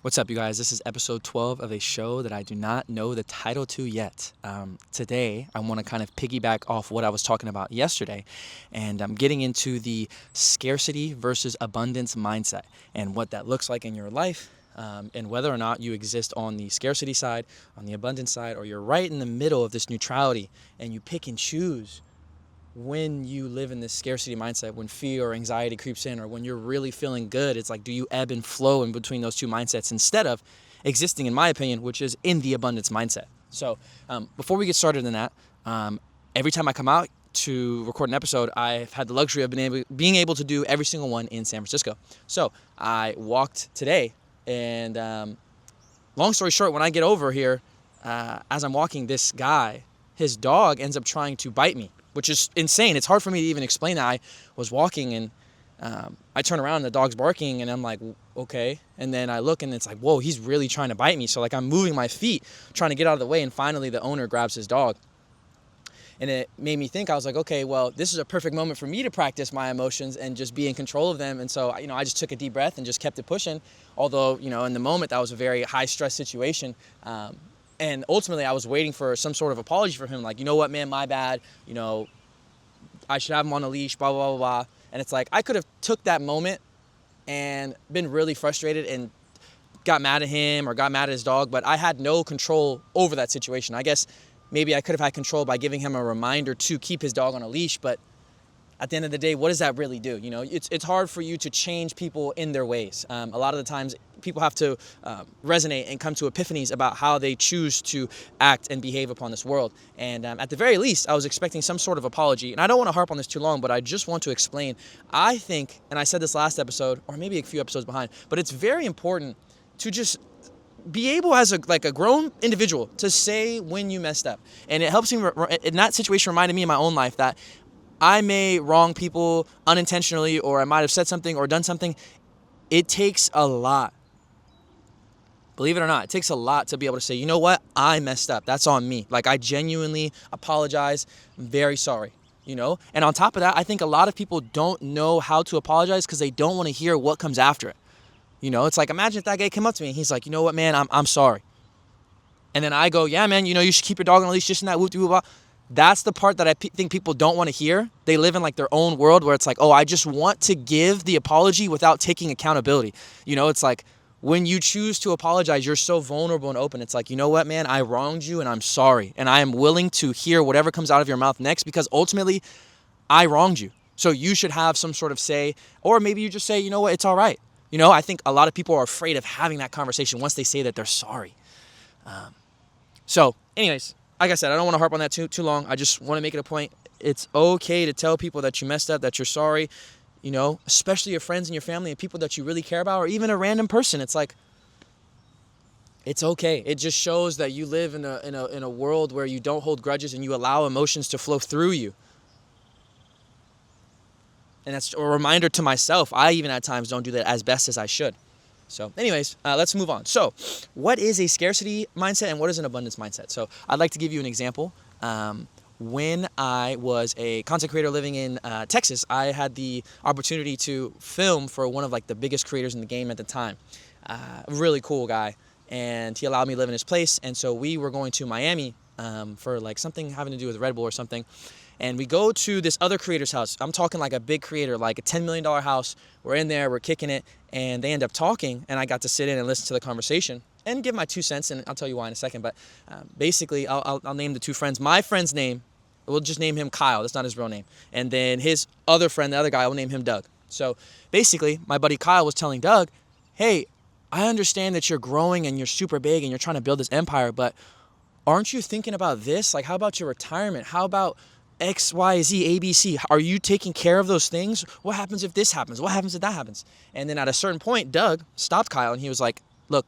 What's up, you guys? This is episode 12 of a show that I do not know the title to yet. Today, I want to kind of piggyback off what I was talking about yesterday, and I'm getting into the scarcity versus abundance mindset and what that looks like in your life, and whether or not you exist on the scarcity side, on the abundance side, or you're right in the middle of this neutrality and you pick and choose when you live in this scarcity mindset, when fear or anxiety creeps in, or when you're really feeling good. It's like, do you ebb and flow in between those two mindsets instead of existing, in my opinion, which is in the abundance mindset? So before we get started in that, every time I come out to record an episode, I've had the luxury of being able to do every single one in San Francisco. So I walked today, and long story short, when I get over here, as I'm walking, this guy, his dog ends up trying to bite me, which is insane. It's hard for me to even explain that. I was walking and I turn around and the dog's barking and I'm like, okay. And then I look and it's like, whoa, he's really trying to bite me. So like I'm moving my feet, trying to get out of the way. And finally the owner grabs his dog. And it made me think, I was like, okay, well, this is a perfect moment for me to practice my emotions and just be in control of them. And so, I just took a deep breath and just kept it pushing. Although, in the moment, that was a very high stress situation. And ultimately, I was waiting for some sort of apology from him. Like, you know what, man, my bad. I should have him on a leash, blah, blah, blah, blah. And it's like, I could have took that moment and been really frustrated and got mad at him or got mad at his dog, but I had no control over that situation. I guess maybe I could have had control by giving him a reminder to keep his dog on a leash, but at the end of the day, what does that really do? It's hard for you to change people in their ways. A lot of the times, people have to resonate and come to epiphanies about how they choose to act and behave upon this world. And at the very least, I was expecting some sort of apology. And I don't want to harp on this too long, but I just want to explain. I think, and I said this last episode, or maybe a few episodes behind, but it's very important to just be able as a grown individual to say when you messed up. And it helps me, in that situation, reminded me in my own life that I may wrong people unintentionally, or I might have said something or done something. It takes a lot. Believe it or not, it takes a lot to be able to say, you know what, I messed up. That's on me. Like, I genuinely apologize. I'm very sorry, And on top of that, I think a lot of people don't know how to apologize because they don't want to hear what comes after it. It's like, imagine if that guy came up to me and he's like, you know what, man, I'm sorry. And then I go, yeah, man, you should keep your dog on a leash, just in that whoop-de-whoop. That's the part that I think people don't want to hear. They live in like their own world where it's like, oh, I just want to give the apology without taking accountability. It's like when you choose to apologize, you're so vulnerable and open. It's like, you know what, man, I wronged you and I'm sorry. And I am willing to hear whatever comes out of your mouth next because ultimately I wronged you. So you should have some sort of say, or maybe you just say, you know what, it's all right. I think a lot of people are afraid of having that conversation once they say that they're sorry. So anyways, like I said, I don't want to harp on that too long. I just want to make it a point. It's okay to tell people that you messed up, that you're sorry, especially your friends and your family and people that you really care about, or even a random person. It's like, it's okay. It just shows that you live in a world where you don't hold grudges and you allow emotions to flow through you. And that's a reminder to myself. I even at times don't do that as best as I should. So anyways, let's move on. So what is a scarcity mindset and what is an abundance mindset? So I'd like to give you an example. When I was a content creator living in Texas, I had the opportunity to film for one of the biggest creators in the game at the time. Really cool guy. And he allowed me to live in his place. And so we were going to Miami for something having to do with Red Bull or something. And we go to this other creator's house. I'm talking like a big creator, like a $10 million house. We're in there, we're kicking it, and they end up talking, and I got to sit in and listen to the conversation and give my 2 cents, and I'll tell you why in a second. But basically, I'll name the two friends. My friend's name, we'll just name him Kyle. That's not his real name. And then his other friend, the other guy, we'll name him Doug. So basically, my buddy Kyle was telling Doug, hey, I understand that you're growing and you're super big and you're trying to build this empire, but aren't you thinking about this? Like, how about your retirement? How about X, Y, Z, A, B, C. Are you taking care of those things? What happens if this happens? What happens if that happens? And then at a certain point, Doug stopped Kyle and he was like, look,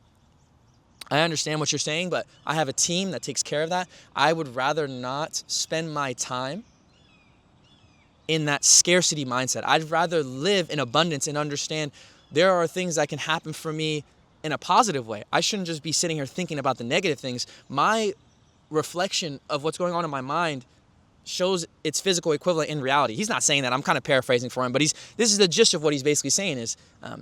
I understand what you're saying, but I have a team that takes care of that. I would rather not spend my time in that scarcity mindset. I'd rather live in abundance and understand there are things that can happen for me in a positive way. I shouldn't just be sitting here thinking about the negative things. My reflection of what's going on in my mind shows its physical equivalent in reality. He's not saying that. I'm kind of paraphrasing for him, but this is the gist of what he's basically saying is,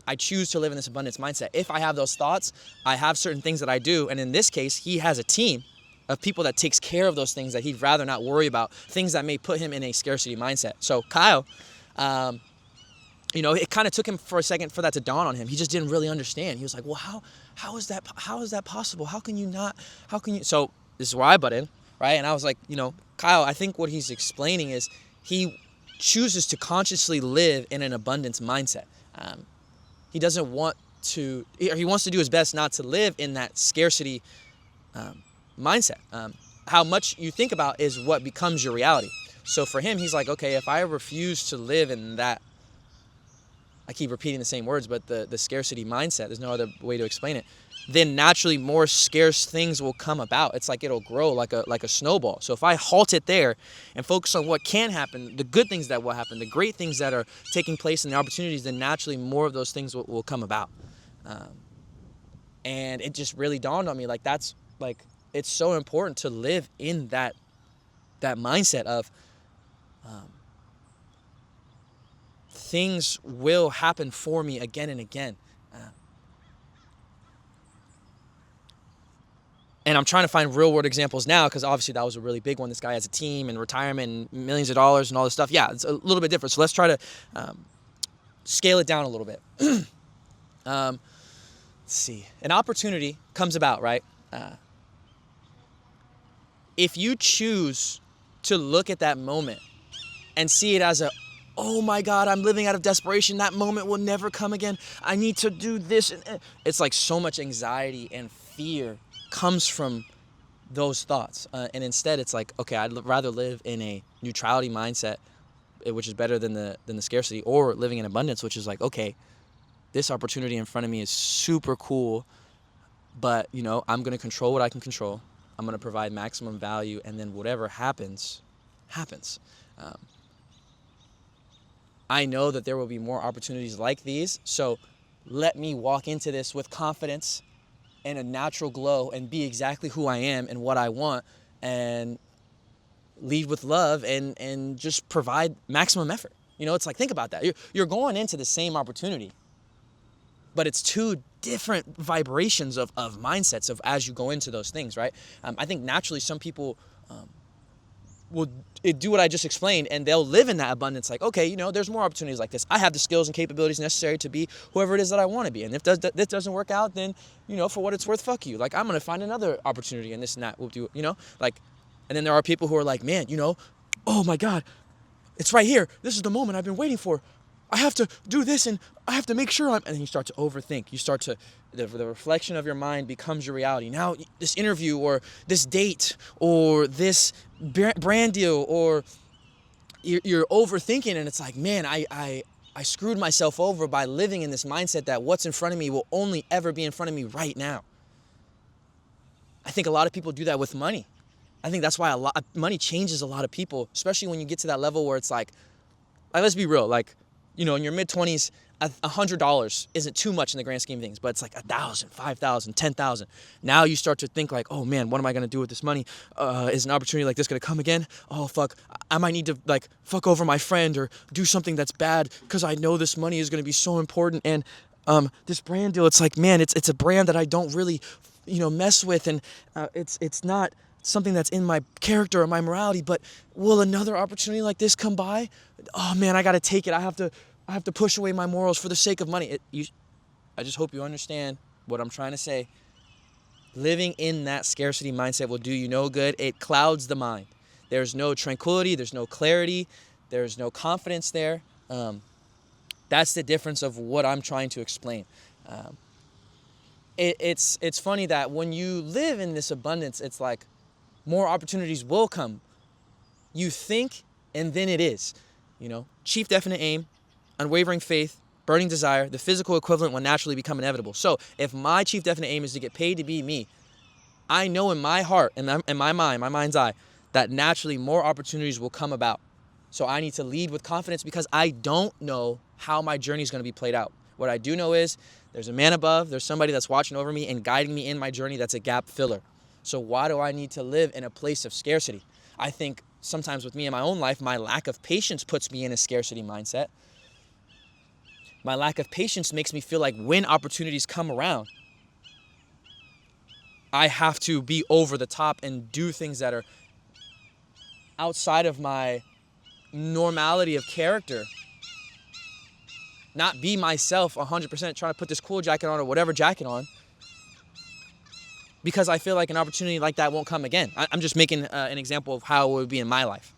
I choose to live in this abundance mindset. If I have those thoughts, I have certain things that I do. And in this case, he has a team of people that takes care of those things that he'd rather not worry about, things that may put him in a scarcity mindset. So Kyle, it kind of took him for a second for that to dawn on him. He just didn't really understand. He was like, well, how is that possible? So this is where I butt in, right? And I was like, Kyle, I think what he's explaining is he chooses to consciously live in an abundance mindset. He wants to do his best not to live in that scarcity mindset. How much you think about is what becomes your reality. So for him, he's like, okay, if I refuse to live in that, I keep repeating the same words, but the scarcity mindset, there's no other way to explain it, then naturally more scarce things will come about. It's like it'll grow like a snowball. So if I halt it there and focus on what can happen, the good things that will happen, the great things that are taking place and the opportunities, then naturally more of those things will come about. And it just really dawned on me, that's it's so important to live in that mindset of things will happen for me again and again. And I'm trying to find real world examples now because obviously that was a really big one. This guy has a team and retirement and millions of dollars and all this stuff. Yeah, it's a little bit different. So let's try to scale it down a little bit. Let's see. An opportunity comes about, right? If you choose to look at that moment and see it as oh my God, I'm living out of desperation. That moment will never come again. I need to do this. It's like so much anxiety and fear comes from those thoughts. And instead it's like, okay, I'd rather live in a neutrality mindset, which is better than the scarcity, or living in abundance, which is like, okay, this opportunity in front of me is super cool, but I'm going to control what I can control. I'm going to provide maximum value, and then whatever happens. I know that there will be more opportunities like these, so let me walk into this with confidence and a natural glow and be exactly who I am and what I want, and lead with love and just provide maximum effort. It's like, think about that. You're going into the same opportunity, but it's two different vibrations of mindsets of as you go into those things, right? I think naturally some people will do what I just explained, and they'll live in that abundance. Like, okay, there's more opportunities like this. I have the skills and capabilities necessary to be whoever it is that I want to be. And if this doesn't work out, then, for what it's worth, fuck you. Like, I'm going to find another opportunity, and this and that will do, and then there are people who are like, man, oh my God, it's right here. This is the moment I've been waiting for. I have to do this, and I have to make sure and you start to overthink. The reflection of your mind becomes your reality. Now, this interview or this date or this brand deal, or you're overthinking, and it's like, man, I screwed myself over by living in this mindset that what's in front of me will only ever be in front of me right now. I think a lot of people do that with money. I think that's why money changes a lot of people, especially when you get to that level where it's like let's be real, in your mid-20s, $100 isn't too much in the grand scheme of things, but it's like 1,000, 5,000, 10,000. Now you start to think like, oh man, what am I going to do with this money? Is an opportunity like this going to come again? Oh fuck, I might need to fuck over my friend or do something that's bad because I know this money is going to be so important. And this brand deal, it's like, man, it's a brand that I don't really, mess with, and it's not something that's in my character or my morality, but will another opportunity like this come by? Oh man, I got to take it. I have to push away my morals for the sake of money. I just hope you understand what I'm trying to say. Living in that scarcity mindset will do you no good. It clouds the mind. There's no tranquility. There's no clarity. There's no confidence there. That's the difference of what I'm trying to explain. It's funny that when you live in this abundance, it's like more opportunities will come. You think, and then it is. Chief definite aim, unwavering faith, burning desire, the physical equivalent will naturally become inevitable. So if my chief definite aim is to get paid to be me, I know in my heart and in my mind, my mind's eye, that naturally more opportunities will come about. So I need to lead with confidence because I don't know how my journey is going to be played out. What I do know is there's a man above, there's somebody that's watching over me and guiding me in my journey that's a gap filler. So why do I need to live in a place of scarcity? I think sometimes with me in my own life, my lack of patience puts me in a scarcity mindset. My lack of patience makes me feel like when opportunities come around, I have to be over the top and do things that are outside of my normality of character. Not be myself 100%, trying to put this cool jacket on or whatever jacket on, because I feel like an opportunity like that won't come again. I'm just making an example of how it would be in my life.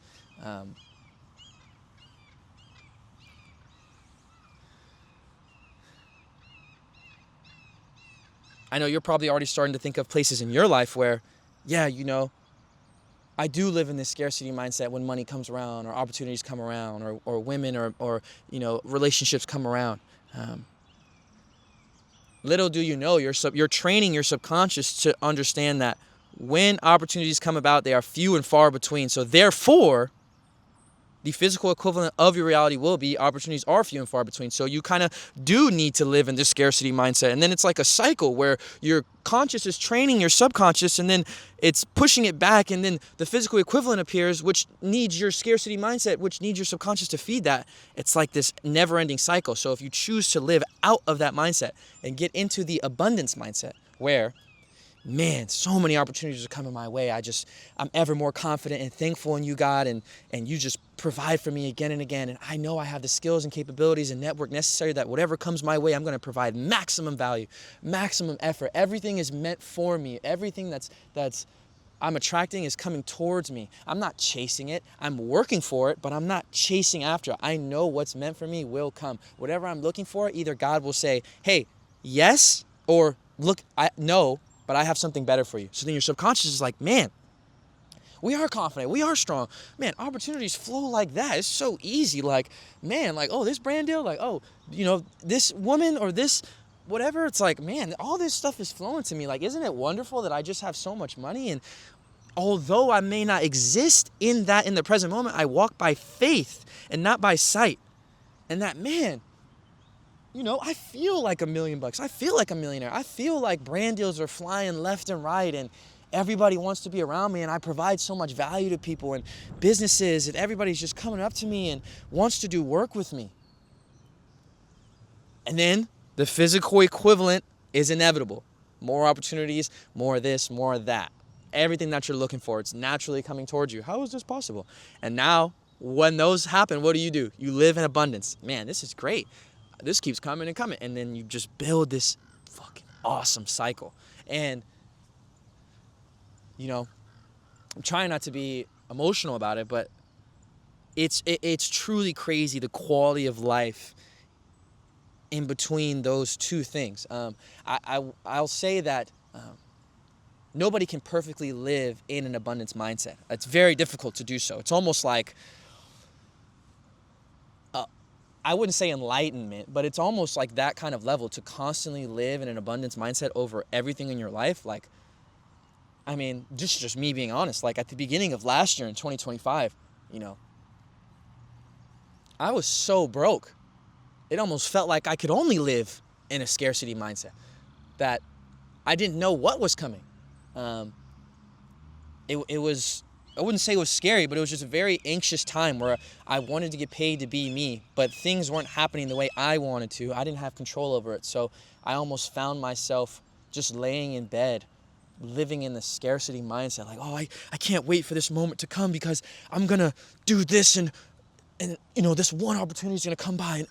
I know you're probably already starting to think of places in your life where, yeah, I do live in this scarcity mindset when money comes around or opportunities come around or women or relationships come around. Little do you know, you're training your subconscious to understand that when opportunities come about, they are few and far between. So therefore, the physical equivalent of your reality will be opportunities are few and far between. So you kind of do need to live in this scarcity mindset. And then it's like a cycle where your conscious is training your subconscious, and then it's pushing it back. And then the physical equivalent appears, which needs your scarcity mindset, which needs your subconscious to feed that. It's like this never-ending cycle. So if you choose to live out of that mindset and get into the abundance mindset where, man, so many opportunities are coming my way. I'm ever more confident and thankful in you, God, and you just provide for me again and again. And I know I have the skills and capabilities and network necessary that whatever comes my way, I'm going to provide maximum value, maximum effort. Everything is meant for me. Everything that's I'm attracting is coming towards me. I'm not chasing it. I'm working for it, but I'm not chasing after it. I know what's meant for me will come. Whatever I'm looking for, either God will say, hey, yes, or look, no, but I have something better for you. So then your subconscious is like, man, we are confident. We are strong. Man, opportunities flow like that. It's so easy. Like, man, like, oh, this brand deal, like, oh, this woman or this whatever. It's like, man, all this stuff is flowing to me. Like, isn't it wonderful that I just have so much money? And although I may not exist in the present moment, I walk by faith and not by sight. And that, man, I feel like $1 million. I feel like a millionaire. I feel like brand deals are flying left and right, and everybody wants to be around me, and I provide so much value to people and businesses, and everybody's just coming up to me and wants to do work with me. And then the physical equivalent is inevitable. More opportunities, more of this, more of that. Everything that you're looking for, it's naturally coming towards you. How is this possible? And now, when those happen, what do? You live in abundance. Man, this is great. This keeps coming and coming. And then you just build this fucking awesome cycle. And, I'm trying not to be emotional about it, but it's truly crazy, the quality of life in between those two things. I'll say that nobody can perfectly live in an abundance mindset. It's very difficult to do so. It's almost like, I wouldn't say enlightenment, but it's almost like that kind of level to constantly live in an abundance mindset over everything in your life. Like, I mean, just me being honest, like at the beginning of last year in 2025, I was so broke. It almost felt like I could only live in a scarcity mindset, that I didn't know what was coming. It was, I wouldn't say it was scary, but it was just a very anxious time where I wanted to get paid to be me, but things weren't happening the way I wanted to. I didn't have control over it. So I almost found myself just laying in bed, living in the scarcity mindset. Like, oh, I can't wait for this moment to come because I'm going to do this and this one opportunity is going to come by.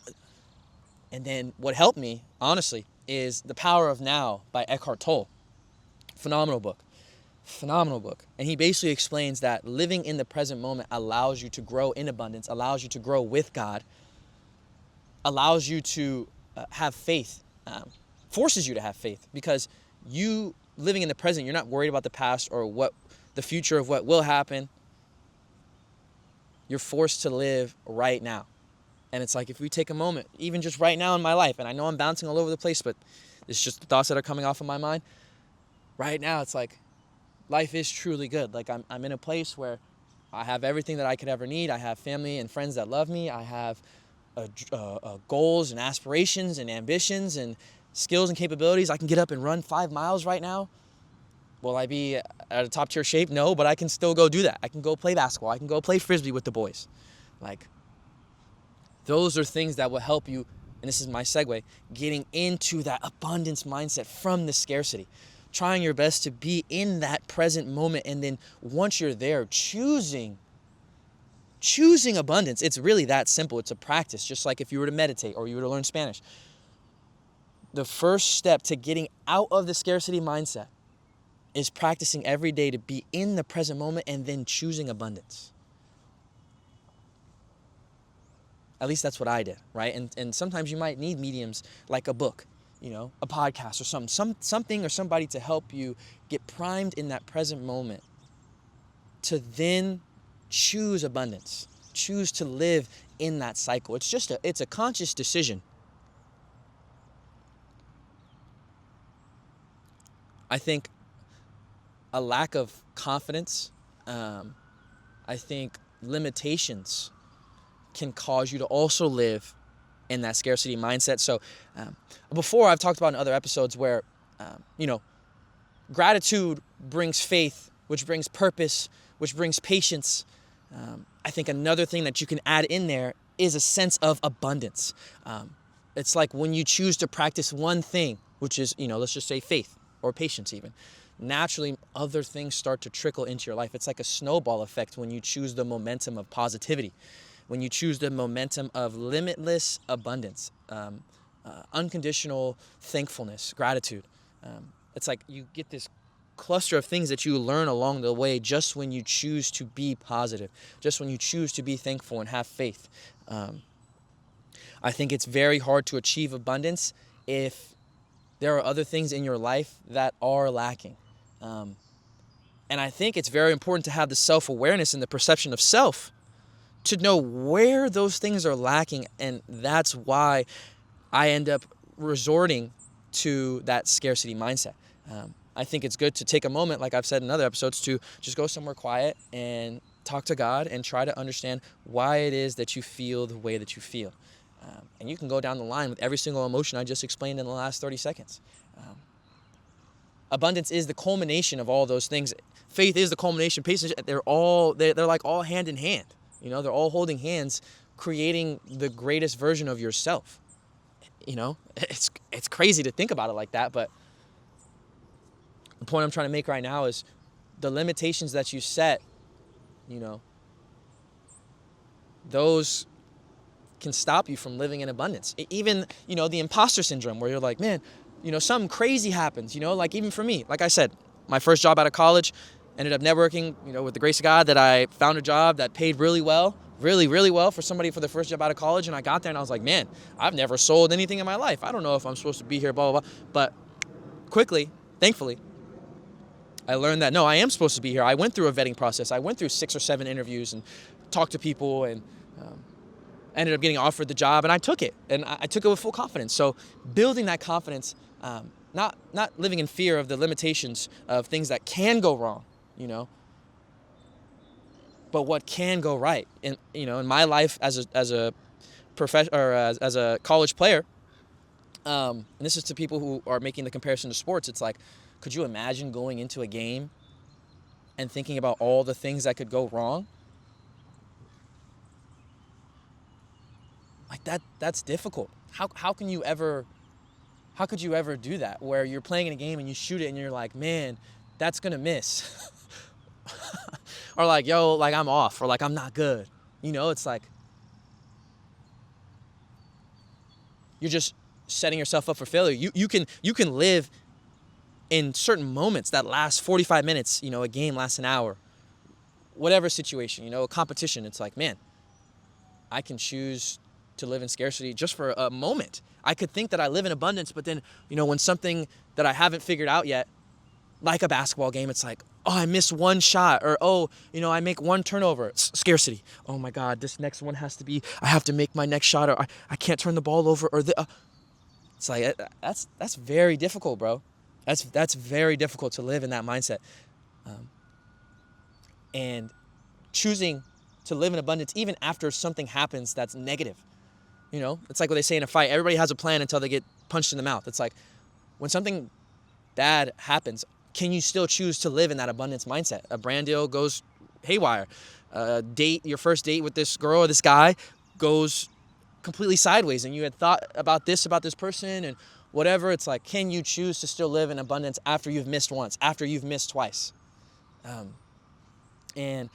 And then what helped me, honestly, is The Power of Now by Eckhart Tolle. Phenomenal book. And he basically explains that living in the present moment allows you to grow in abundance, allows you to grow with God, allows you to have faith, forces you to have faith, because you living in the present, you're not worried about the past or what the future of what will happen. You're forced to live right now. And it's like, if we take a moment, even just right now in my life, and I know I'm bouncing all over the place, but it's just the thoughts that are coming off of my mind. Right now, it's like, life is truly good. Like, I'm in a place where I have everything that I could ever need. I have family and friends that love me. I have goals and aspirations and ambitions and skills and capabilities. I can get up and run 5 miles right now. Will I be at a top tier shape? No, but I can still go do that. I can go play basketball. I can go play Frisbee with the boys. Like, those are things that will help you, and this is my segue, getting into that abundance mindset from the scarcity. Trying your best to be in that present moment, and then once you're there, choosing abundance. It's really that simple. It's a practice, just like if you were to meditate or you were to learn Spanish. The first step to getting out of the scarcity mindset is practicing every day to be in the present moment and then choosing abundance. At least that's what I did, right? And sometimes you might need mediums like a book, a podcast or something or somebody to help you get primed in that present moment to then choose abundance, choose to live in that cycle. It's a conscious decision. I think a lack of confidence, I think limitations can cause you to also live in that scarcity mindset. So before, I've talked about in other episodes where, gratitude brings faith, which brings purpose, which brings patience. I think another thing that you can add in there is a sense of abundance. It's like when you choose to practice one thing, which is, let's just say faith or patience even, naturally other things start to trickle into your life. It's like a snowball effect when you choose the momentum of positivity, when you choose the momentum of limitless abundance, unconditional thankfulness, gratitude. It's like you get this cluster of things that you learn along the way just when you choose to be positive, just when you choose to be thankful and have faith. I think it's very hard to achieve abundance if there are other things in your life that are lacking. And I think it's very important to have the self-awareness and the perception of self to know where those things are lacking. And that's why I end up resorting to that scarcity mindset. I think it's good to take a moment, like I've said in other episodes, to just go somewhere quiet and talk to God and try to understand why it is that you feel the way that you feel. And you can go down the line with every single emotion I just explained in the last 30 seconds. Abundance is the culmination of all those things. Faith is the culmination. Patience, they're like all hand in hand. They're all holding hands, creating the greatest version of yourself. It's crazy to think about it like that, but the point I'm trying to make right now is the limitations that you set, those can stop you from living in abundance. Even, the imposter syndrome where you're like, man, something crazy happens, like even for me, like I said, my first job out of college, ended up networking, with the grace of God that I found a job that paid really well, really, really well for somebody for the first job out of college. And I got there and I was like, man, I've never sold anything in my life. I don't know if I'm supposed to be here, blah, blah, blah. But quickly, thankfully, I learned that, no, I am supposed to be here. I went through a vetting process. I went through 6 or 7 interviews and talked to people and ended up getting offered the job, and I took it. And I took it with full confidence. So building that confidence, not living in fear of the limitations of things that can go wrong, but what can go right. And, in my life as a professional or as a college player, and this is to people who are making the comparison to sports, it's like, could you imagine going into a game and thinking about all the things that could go wrong? Like that's difficult. How could you ever do that, where you're playing in a game and you shoot it and you're like, man, that's gonna miss. Or like, yo, like I'm off, or like I'm not good. It's like you're just setting yourself up for failure. You can live in certain moments that last 45 minutes, a game lasts an hour, whatever situation, a competition. It's like, man, I can choose to live in scarcity just for a moment. I could think that I live in abundance, but then, when something that I haven't figured out yet, like a basketball game, it's like, oh, I missed one shot, or, oh, I make one turnover. It's scarcity. Oh my God, this next one I have to make my next shot, or I can't turn the ball over, or it's like, that's very difficult, bro. That's very difficult to live in that mindset. And choosing to live in abundance even after something happens that's negative. It's like what they say in a fight. Everybody has a plan until they get punched in the mouth. It's like when something bad happens, can you still choose to live in that abundance mindset? A brand deal goes haywire. Your first date with this girl or this guy goes completely sideways, and you had thought about this person and whatever. It's like, can you choose to still live in abundance after you've missed once, after you've missed twice? And,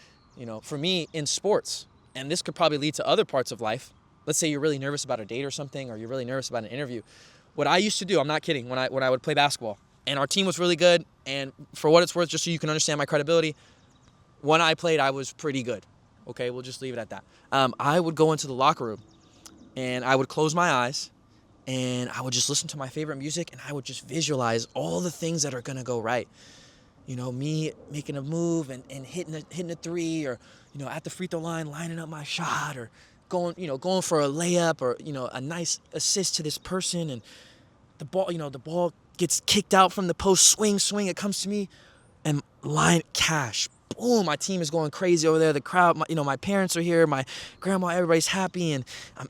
for me in sports, and this could probably lead to other parts of life. Let's say you're really nervous about a date or something, or you're really nervous about an interview. What I used to do, I'm not kidding, when I would play basketball, and our team was really good, and for what it's worth, just so you can understand my credibility, when I played, I was pretty good. Okay, we'll just leave it at that. I would go into the locker room, and I would close my eyes, and I would just listen to my favorite music, and I would just visualize all the things that are going to go right. Me making a move and hitting a three, or, at the free throw line, lining up my shot, or going for a layup, or, a nice assist to this person, and the ball gets kicked out from the post, swing, it comes to me, and line cash. Boom, my team is going crazy over there. The crowd, my parents are here, my grandma, everybody's happy, and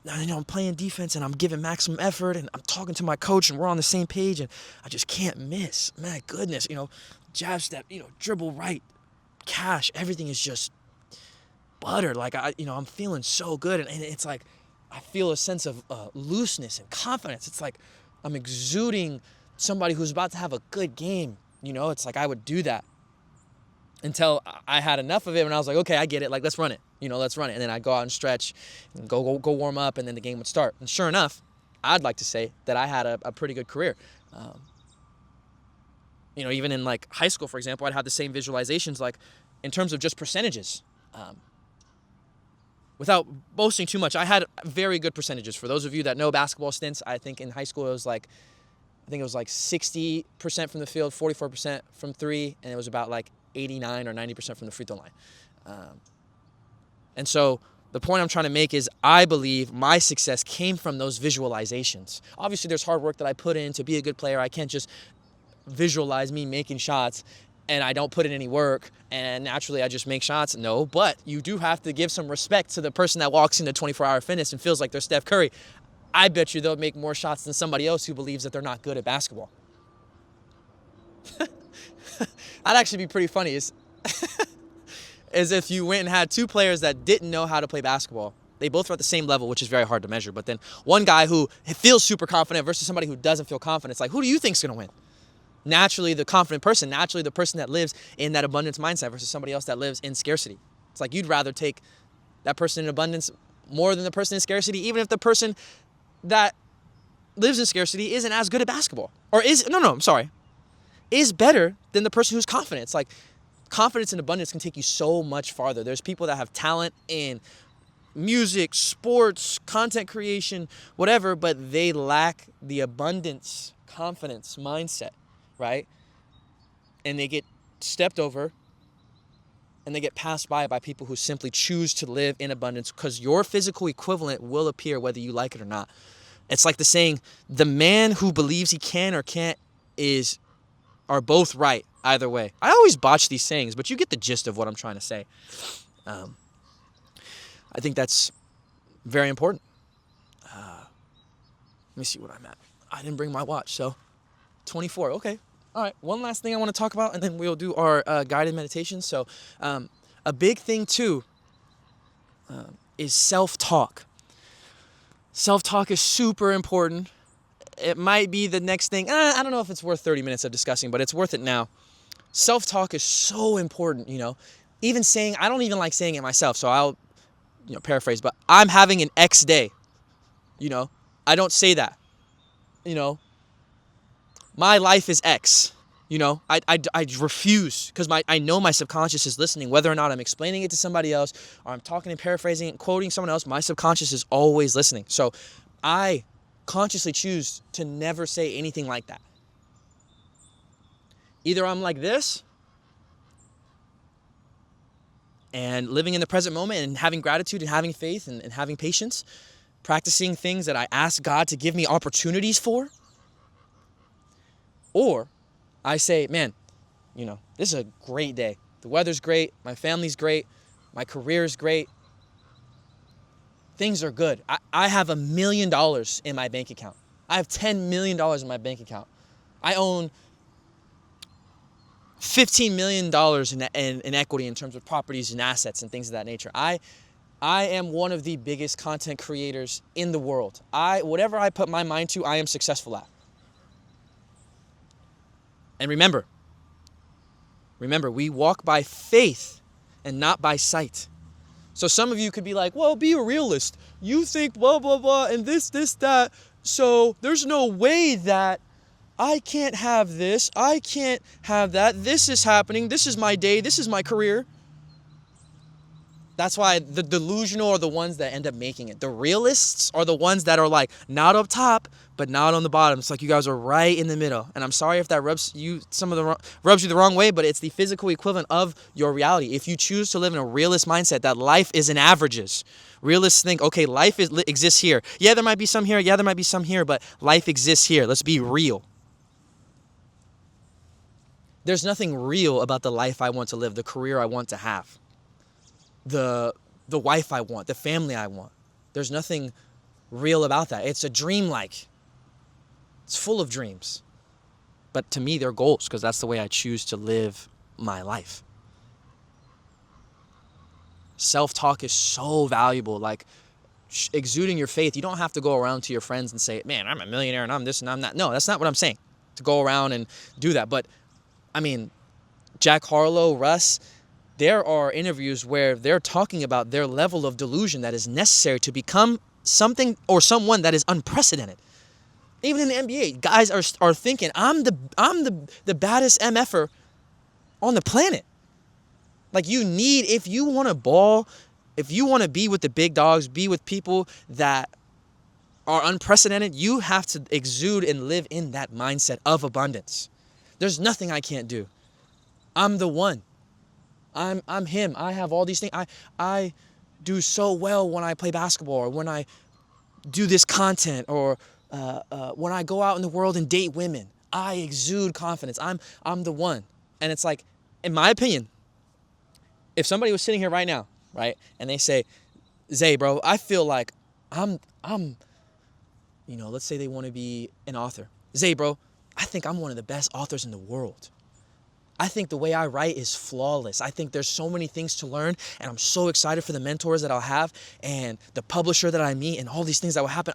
I'm playing defense, and I'm giving maximum effort, and I'm talking to my coach, and we're on the same page, and I just can't miss. My goodness, jab step, dribble right, cash, everything is just butter. Like, I'm feeling so good, and it's like I feel a sense of looseness and confidence. It's like I'm exuding somebody who's about to have a good game. It's like I would do that until I had enough of it, and I was like, okay, I get it. Like, let's run it. Let's run it. And then I'd go out and stretch and go warm up, and then the game would start. And sure enough, I'd like to say that I had a pretty good career. Even in like high school, for example, I'd have the same visualizations, like in terms of just percentages. Without boasting too much, I had very good percentages. For those of you that know basketball stints, I think in high school it was like 60% from the field, 44% from three, and it was about like 89 or 90% from the free throw line. And so the point I'm trying to make is I believe my success came from those visualizations. Obviously, there's hard work that I put in to be a good player. I can't just visualize me making shots and I don't put in any work and naturally I just make shots. No, but you do have to give some respect to the person that walks into 24-hour fitness and feels like they're Steph Curry. I bet you they'll make more shots than somebody else who believes that they're not good at basketball. That'd actually be pretty funny. Is if you went and had two players that didn't know how to play basketball. They both are at the same level, which is very hard to measure. But then one guy who feels super confident versus somebody who doesn't feel confident. It's like, who do you think's going to win? Naturally, the confident person. Naturally, the person that lives in that abundance mindset versus somebody else that lives in scarcity. It's like you'd rather take that person in abundance more than the person in scarcity, even if the person that lives in scarcity isn't as good at basketball. Or is better than the person who's confident. It's like confidence and abundance can take you so much farther. There's people that have talent in music, sports, content creation, whatever, but they lack the abundance, confidence mindset, right? And they get stepped over and they get passed by people who simply choose to live in abundance because your physical equivalent will appear whether you like it or not. It's like the saying, the man who believes he can or can't are both right either way. I always botch these sayings, but you get the gist of what I'm trying to say. I think that's very important. Let me see what I'm at. I didn't bring my watch, so 24. Okay. All right. One last thing I want to talk about, and then we'll do our guided meditation. So a big thing, too, is self-talk. Self-talk is super important. It might be the next thing. I don't know if it's worth 30 minutes of discussing, but it's worth it now. Self-talk is so important, Even saying, I don't even like saying it myself, so I'll, paraphrase, but I'm having an X day. I don't say that. My life is X. I refuse because I know my subconscious is listening. Whether or not I'm explaining it to somebody else or I'm talking and paraphrasing and quoting someone else, my subconscious is always listening. So I consciously choose to never say anything like that. Either I'm like this and living in the present moment and having gratitude and having faith and having patience, practicing things that I ask God to give me opportunities for, or I say, man, this is a great day. The weather's great. My family's great. My career is great. Things are good. I have $1 million in my bank account. I have $10 million in my bank account. I own $15 million in equity in terms of properties and assets and things of that nature. I am one of the biggest content creators in the world. Whatever I put my mind to, I am successful at. And remember, we walk by faith and not by sight. So some of you could be like, well, be a realist. You think blah, blah, blah, and this, that. So there's no way that I can't have this. I can't have that. This is happening. This is my day. This is my career. That's why the delusional are the ones that end up making it. The realists are the ones that are like not up top, but not on the bottom. It's like you guys are right in the middle. And I'm sorry if that rubs you the wrong way, but it's the physical equivalent of your reality. If you choose to live in a realist mindset, that life is in averages. Realists think, okay, life exists here. Yeah, there might be some here. Yeah, there might be some here, but life exists here. Let's be real. There's nothing real about the life I want to live, the career I want to have, the wife I want, the family I want. There's nothing real about that. It's a dream-like. It's full of dreams. But to me, they're goals because that's the way I choose to live my life. Self-talk is so valuable. Like exuding your faith, you don't have to go around to your friends and say, man, I'm a millionaire and I'm this and I'm that. No, that's not what I'm saying, to go around and do that. But I mean, Jack Harlow, Russ, there are interviews where they're talking about their level of delusion that is necessary to become something or someone that is unprecedented. Even in the NBA, guys are thinking, I'm the baddest MFer on the planet. Like if you want to ball, if you want to be with the big dogs, be with people that are unprecedented, you have to exude and live in that mindset of abundance. There's nothing I can't do. I'm the one. I'm him. I have all these things. I do so well when I play basketball or when I do this content or when I go out in the world and date women. I exude confidence. I'm the one. And it's like, in my opinion, if somebody was sitting here right now, right, and they say, Zay, bro, I feel like I'm let's say they want to be an author. Zay, bro, I think I'm one of the best authors in the world. I think the way I write is flawless. I think there's so many things to learn, and I'm so excited for the mentors that I'll have and the publisher that I meet and all these things that will happen.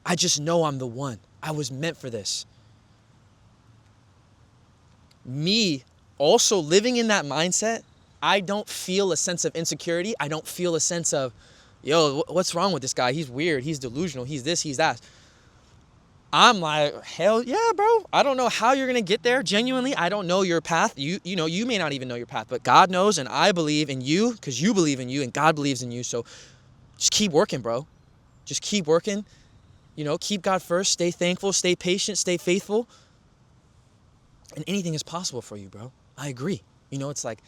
I just know I'm the one. I was meant for this. Me also living in that mindset, I don't feel a sense of insecurity. I don't feel a sense of, yo, what's wrong with this guy? He's weird. He's delusional. He's this, he's that. I'm like, hell yeah, bro. I don't know how you're going to get there. Genuinely, I don't know your path. You may not even know your path, but God knows, and I believe in you because you believe in you and God believes in you. So just keep working, bro. Just keep working. Keep God first. Stay thankful. Stay patient. Stay faithful. And anything is possible for you, bro. I agree. It's like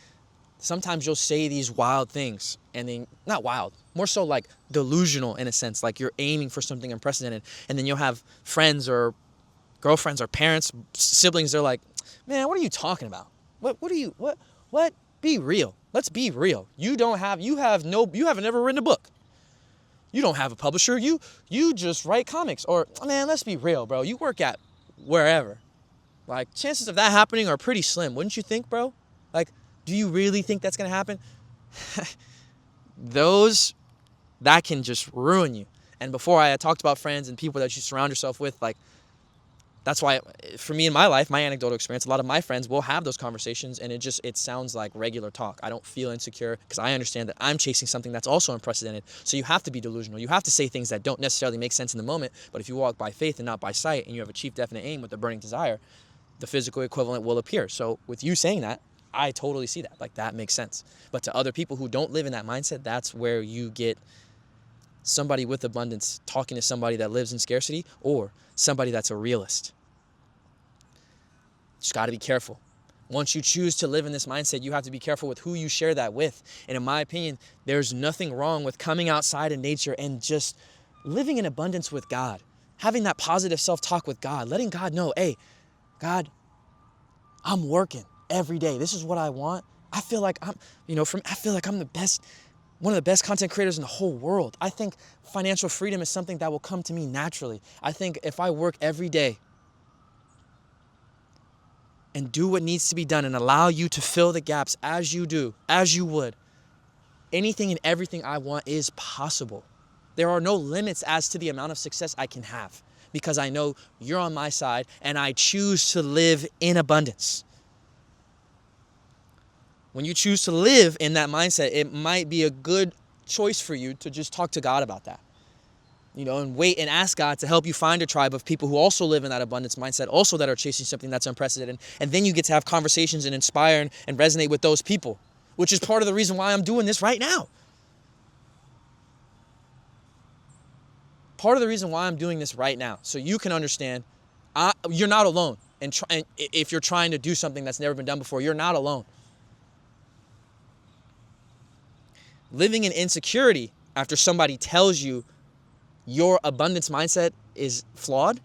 sometimes you'll say these wild things and then, not wild, more so like delusional in a sense, like you're aiming for something unprecedented. And then you'll have friends or girlfriends or parents, siblings, they're like, man, what are you talking about? What be real. Let's be real. You haven't never written a book. You don't have a publisher. You just write comics. Or, man, let's be real, bro. You work at wherever. Like, chances of that happening are pretty slim. Wouldn't you think, bro? Like, do you really think that's going to happen? That can just ruin you. And before I talked about friends and people that you surround yourself with, like, that's why, for me in my life, my anecdotal experience, a lot of my friends will have those conversations and it sounds like regular talk. I don't feel insecure because I understand that I'm chasing something that's also unprecedented. So you have to be delusional. You have to say things that don't necessarily make sense in the moment. But if you walk by faith and not by sight and you have a chief definite aim with a burning desire, the physical equivalent will appear. So with you saying that, I totally see that. Like, that makes sense. But to other people who don't live in that mindset, that's where you get somebody with abundance talking to somebody that lives in scarcity or somebody that's a realist. Just got to be careful. Once you choose to live in this mindset, you have to be careful with who you share that with. And in my opinion, there's nothing wrong with coming outside in nature and just living in abundance with God. Having that positive self-talk with God. Letting God know, hey, God, I'm working every day. This is what I want. I feel like I'm the best, one of the best content creators in the whole world. I think financial freedom is something that will come to me naturally. I think if I work every day and do what needs to be done and allow you to fill the gaps as you do, as you would, anything and everything I want is possible. There are no limits as to the amount of success I can have because I know you're on my side and I choose to live in abundance. When you choose to live in that mindset, it might be a good choice for you to just talk to God about that. And wait and ask God to help you find a tribe of people who also live in that abundance mindset, also that are chasing something that's unprecedented. And then you get to have conversations and inspire and resonate with those people, which is part of the reason why I'm doing this right now. Part of the reason why I'm doing this right now, so you can understand, you're not alone. And if you're trying to do something that's never been done before, you're not alone. Living in insecurity after somebody tells you your abundance mindset is flawed,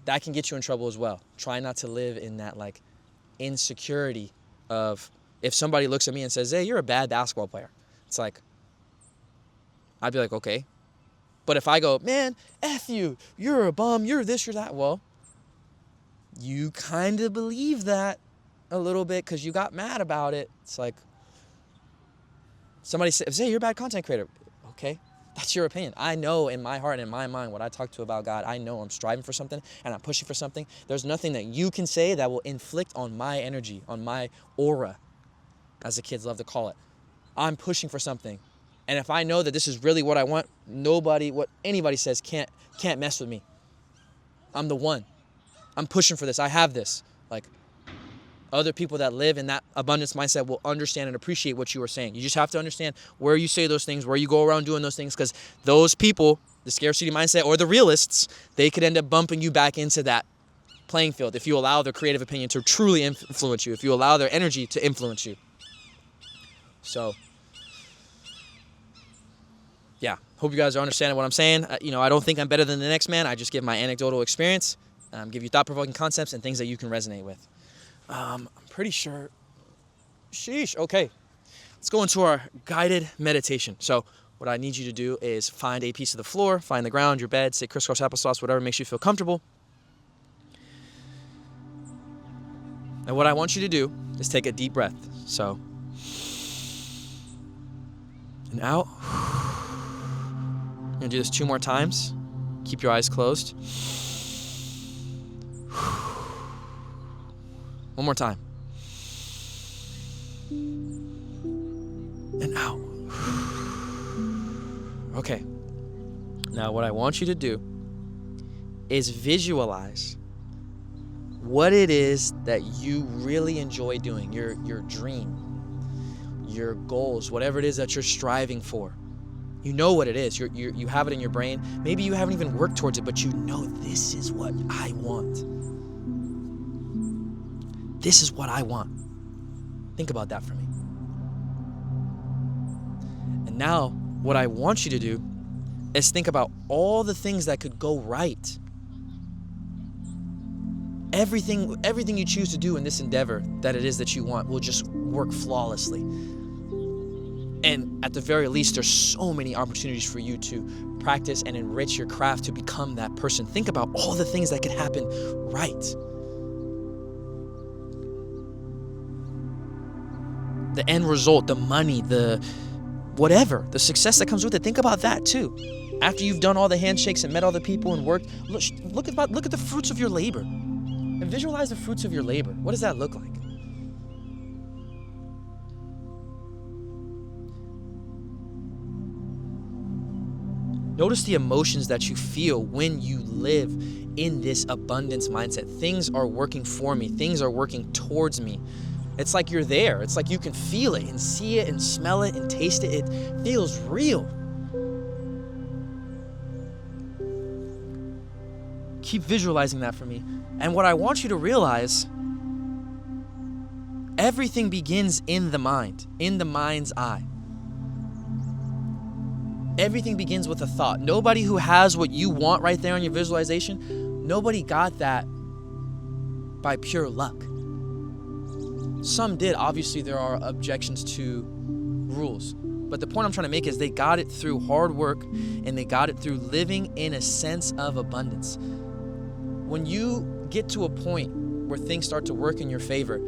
that can get you in trouble as well. Try not to live in that insecurity of, if somebody looks at me and says, hey, you're a bad basketball player. It's like, I'd be like, okay. But if I go, man, F you, you're a bum, you're this, you're that. Well, you kind of believe that a little bit because you got mad about it. It's like, somebody says, hey, you're a bad content creator. Okay. That's your opinion. I know in my heart and in my mind what I talk to about God. I know I'm striving for something and I'm pushing for something. There's nothing that you can say that will inflict on my energy, on my aura, as the kids love to call it. I'm pushing for something. And if I know that this is really what I want, what anybody says can't mess with me. I'm the one. I'm pushing for this. I have this. Other people that live in that abundance mindset will understand and appreciate what you are saying. You just have to understand where you say those things, where you go around doing those things, because those people, the scarcity mindset or the realists, they could end up bumping you back into that playing field if you allow their creative opinion to truly influence you, if you allow their energy to influence you. So, yeah, hope you guys are understanding what I'm saying. I don't think I'm better than the next man. I just give my anecdotal experience, give you thought-provoking concepts and things that you can resonate with. I'm pretty sure. Sheesh. Okay. Let's go into our guided meditation. So what I need you to do is find a piece of the floor, find the ground, your bed, say crisscross applesauce, whatever makes you feel comfortable. And what I want you to do is take a deep breath. So, and out. You're going to do this 2 more times. Keep your eyes closed. 1 more time. And out. Okay. Now what I want you to do is visualize what it is that you really enjoy doing, your dream, your goals, whatever it is that you're striving for. You know what it is. You have it in your brain. Maybe you haven't even worked towards it, but you know this is what I want. This is what I want. Think about that for me. And now, what I want you to do is think about all the things that could go right. Everything you choose to do in this endeavor that it is that you want will just work flawlessly. And at the very least, there's so many opportunities for you to practice and enrich your craft to become that person. Think about all the things that could happen right. The end result, the money, the whatever, the success that comes with it. Think about that too. After you've done all the handshakes and met all the people and worked, look at the fruits of your labor. And visualize the fruits of your labor. What does that look like? Notice the emotions that you feel when you live in this abundance mindset. Things are working for me. Things are working towards me. It's like you're there. It's like you can feel it and see it and smell it and taste it. It feels real. Keep visualizing that for me. And what I want you to realize, everything begins in the mind, in the mind's eye. Everything begins with a thought. Nobody who has what you want right there on your visualization, nobody got that by pure luck. Some did. Obviously, there are objections to rules. But the point I'm trying to make is they got it through hard work and they got it through living in a sense of abundance. When you get to a point where things start to work in your favor.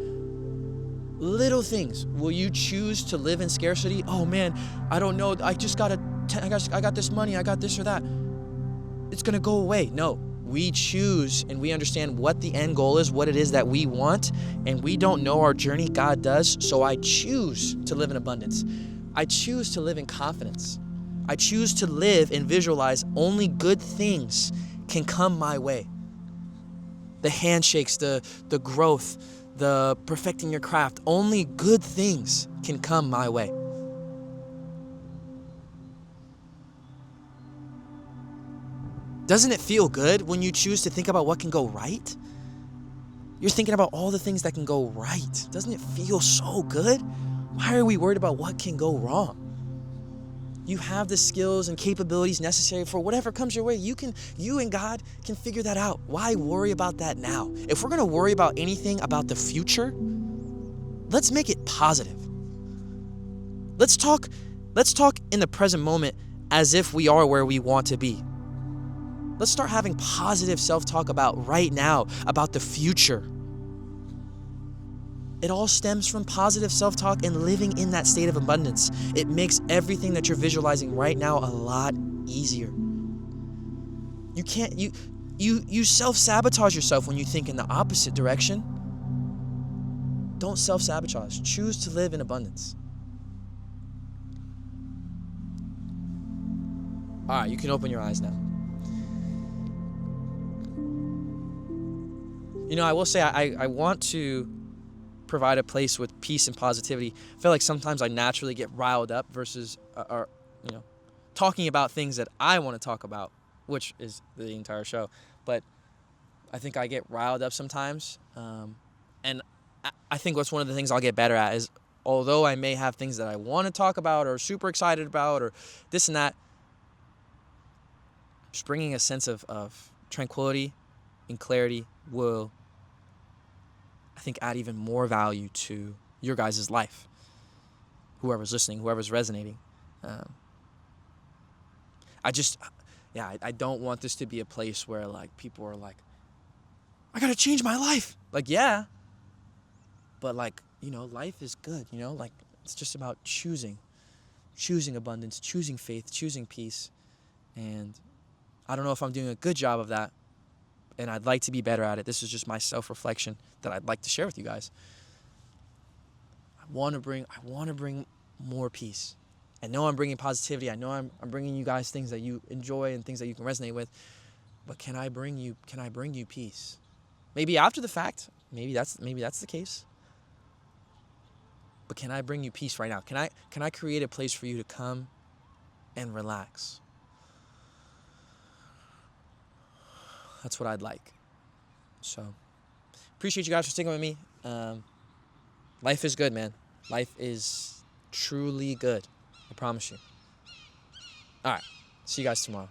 Little things. Will you choose to live in scarcity? Oh man, I don't know. I got this money. I got this or that. It's going to go away. No, we choose and we understand what the end goal is, what it is that we want, and we don't know our journey. God does. So I choose to live in abundance. I choose to live in confidence. I choose to live and visualize only good things can come my way. The handshakes, the growth, the perfecting your craft, only good things can come my way. Doesn't it feel good when you choose to think about what can go right? You're thinking about all the things that can go right. Doesn't it feel so good? Why are we worried about what can go wrong? You have the skills and capabilities necessary for whatever comes your way. You and God can figure that out. Why worry about that now? If we're going to worry about anything about the future, let's make it positive. Let's talk in the present moment as if we are where we want to be. Let's start having positive self-talk about right now, about the future. It all stems from positive self-talk and living in that state of abundance. It makes everything that you're visualizing right now a lot easier. You self-sabotage yourself when you think in the opposite direction. Don't self-sabotage. Choose to live in abundance. All right, you can open your eyes now. I will say I want to provide a place with peace and positivity. I feel like sometimes I naturally get riled up versus talking about things that I want to talk about, which is the entire show. But I think I get riled up sometimes. And I think what's one of the things I'll get better at is, although I may have things that I want to talk about or super excited about or this and that, just bringing a sense of tranquility and clarity will, I think, add even more value to your guys' life. Whoever's listening, whoever's resonating. I don't want this to be a place where like people are like, I gotta change my life. Like, yeah, but like, life is good. Like it's just about choosing abundance, choosing faith, choosing peace. And I don't know if I'm doing a good job of that, and I'd like to be better at it. This is just my self-reflection that I'd like to share with you guys. I want to bring more peace. I know I'm bringing positivity. I know I'm bringing you guys things that you enjoy and things that you can resonate with. But can I bring you peace? Maybe after the fact. Maybe that's the case. But can I bring you peace right now? Can I create a place for you to come and relax? That's what I'd like. So, appreciate you guys for sticking with me. Life is good, man. Life is truly good. I promise you. All right. See you guys tomorrow.